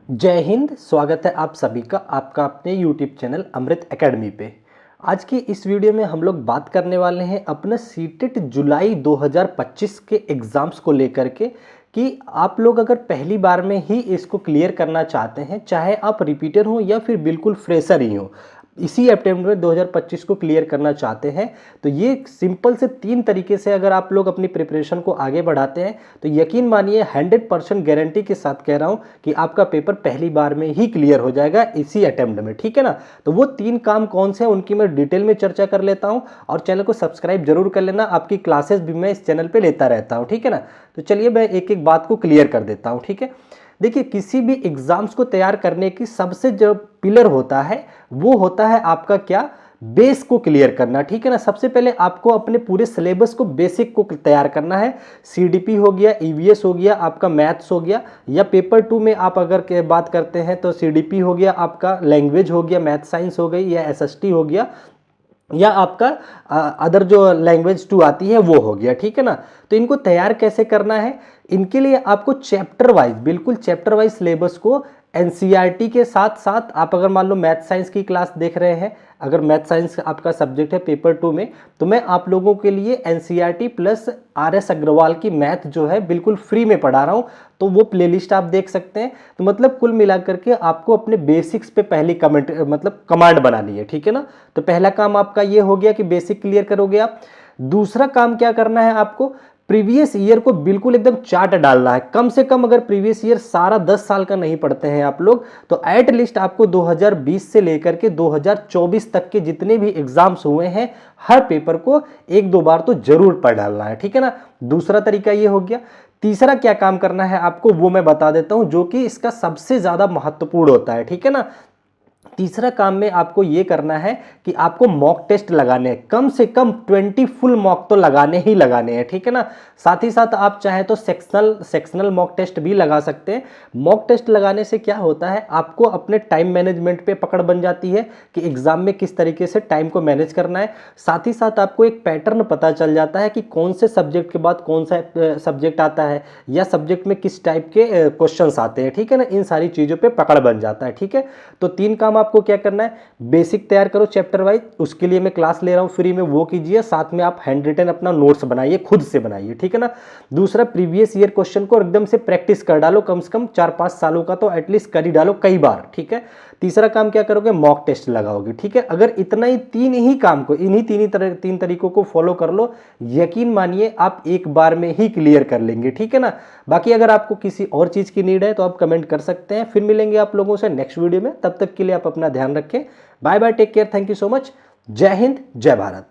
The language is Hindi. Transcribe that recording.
जय हिंद। स्वागत है आप सभी का आपका अपने YouTube चैनल अमृत एकेडमी पे। आज की इस वीडियो में हम लोग बात करने वाले हैं अपने सीटेट जुलाई 2025 के एग्ज़ाम्स को लेकर के कि आप लोग अगर पहली बार में ही इसको क्लियर करना चाहते हैं, चाहे आप रिपीटर हो या फिर बिल्कुल फ्रेशर ही हो, इसी अटेम्प्ट में 2025 को क्लियर करना चाहते हैं, तो ये सिंपल से 3 तरीके से अगर आप लोग अपनी प्रिपरेशन को आगे बढ़ाते हैं तो यकीन मानिए 100% गारंटी के साथ कह रहा हूं कि आपका पेपर पहली बार में ही क्लियर हो जाएगा इसी अटेम्प्ट में। ठीक है ना। तो वो 3 काम कौन से हैं उनकी मैं डिटेल में चर्चा कर लेता हूं और चैनल को सब्सक्राइब जरूर कर लेना। आपकी क्लासेस भी मैं इस चैनल पर लेता रहता हूँ। ठीक है ना। तो चलिए मैं एक एक बात को क्लियर कर देता हूँ। ठीक है। देखिए, किसी भी एग्जाम्स को तैयार करने की सबसे जो पिलर होता है वो होता है आपका क्या, बेस को क्लियर करना। ठीक है ना। सबसे पहले आपको अपने पूरे सिलेबस को, बेसिक को तैयार करना है। सीडीपी हो गया, ईवीएस हो गया, आपका मैथ्स हो गया, या पेपर 2 में आप अगर बात करते हैं तो सीडीपी हो गया, आपका लैंग्वेज हो गया, मैथ साइंस हो गई, या एसएसटी हो गया, या आपका अदर जो लैंग्वेज 2 आती है वो हो गया। ठीक है ना। तो इनको तैयार कैसे करना है, इनके लिए आपको चैप्टर वाइज, बिल्कुल चैप्टर वाइज सिलेबस को एनसीईआरटी के साथ साथ, आप अगर मान लो मैथ साइंस की क्लास देख रहे हैं, अगर मैथ साइंस आपका सब्जेक्ट है पेपर 2 में, तो मैं आप लोगों के लिए एनसीईआरटी प्लस आरएस अग्रवाल की मैथ जो है बिल्कुल फ्री में पढ़ा रहा हूं, तो वो प्लेलिस्ट आप देख सकते हैं। तो मतलब कुल मिलाकर के आपको अपने बेसिक्स पे पहली कमांड बनानी है। ठीक है ना। तो पहला काम आपका ये हो गया कि बेसिक क्लियर करोगे आप। दूसरा काम क्या करना है, आपको प्रीवियस ईयर को बिल्कुल एकदम चार्ट डालना है। कम से कम अगर प्रीवियस ईयर सारा 10 साल का नहीं पढ़ते हैं आप लोग, तो एट लिस्ट आपको 2020 से लेकर के 2024 तक के जितने भी एग्जाम्स हुए हैं हर पेपर को 1-2 बार तो जरूर पढ़ डालना है। ठीक है ना। दूसरा तरीका ये हो गया। तीसरा क्या काम करना है आपको वो मैं बता देता हूं, जो कि इसका सबसे ज्यादा महत्वपूर्ण होता है। ठीक है ना। तीसरा काम में आपको यह करना है कि आपको मॉक टेस्ट लगाने हैं, कम से कम 20 फुल मॉक तो लगाने ही लगाने हैं। ठीक है ना। साथ ही साथ आप चाहे तो सेक्शनल मॉक टेस्ट भी लगा सकते हैं। मॉक टेस्ट लगाने से क्या होता है, आपको अपने टाइम मैनेजमेंट पे पकड़ बन जाती है कि एग्जाम में किस तरीके से टाइम को मैनेज करना है। साथ ही साथ आपको एक पैटर्न पता चल जाता है कि कौन से सब्जेक्ट के बाद कौन सा सब्जेक्ट आता है, या सब्जेक्ट में किस टाइप के क्वेश्चन आते हैं। ठीक है ना। इन सारी चीजों पर पकड़ बन जाता है। ठीक है। तो 3 काम आपको क्या करना है, बेसिक तैयार करो चैप्टर वाइज, उसके लिए मैं क्लास ले रहा हूं फ्री में, वो कीजिए। साथ में आप हैंड रिटन अपना नोट्स बनाइए, खुद से बनाइए। ठीक है ना। दूसरा, प्रीवियस ईयर क्वेश्चन को एकदम से प्रैक्टिस कर डालो, कम से कम 4-5 सालों का तो एटलीस्ट कर ही डालो कई बार। ठीक है। तीसरा काम क्या करोगे, मॉक टेस्ट लगाओगे। ठीक है। अगर इतना ही 3 ही काम को, इन्हीं 3 तरीकों को फॉलो कर लो, यकीन मानिए आप एक बार में ही क्लियर कर लेंगे। ठीक है ना। बाकी अगर आपको किसी और चीज की नीड है तो आप कमेंट कर सकते हैं। फिर मिलेंगे आप लोगों से नेक्स्ट वीडियो में। तब तक के लिए आप अपना ध्यान रखें। Bye bye, take care, thank you so much. जय हिंद, जय भारत।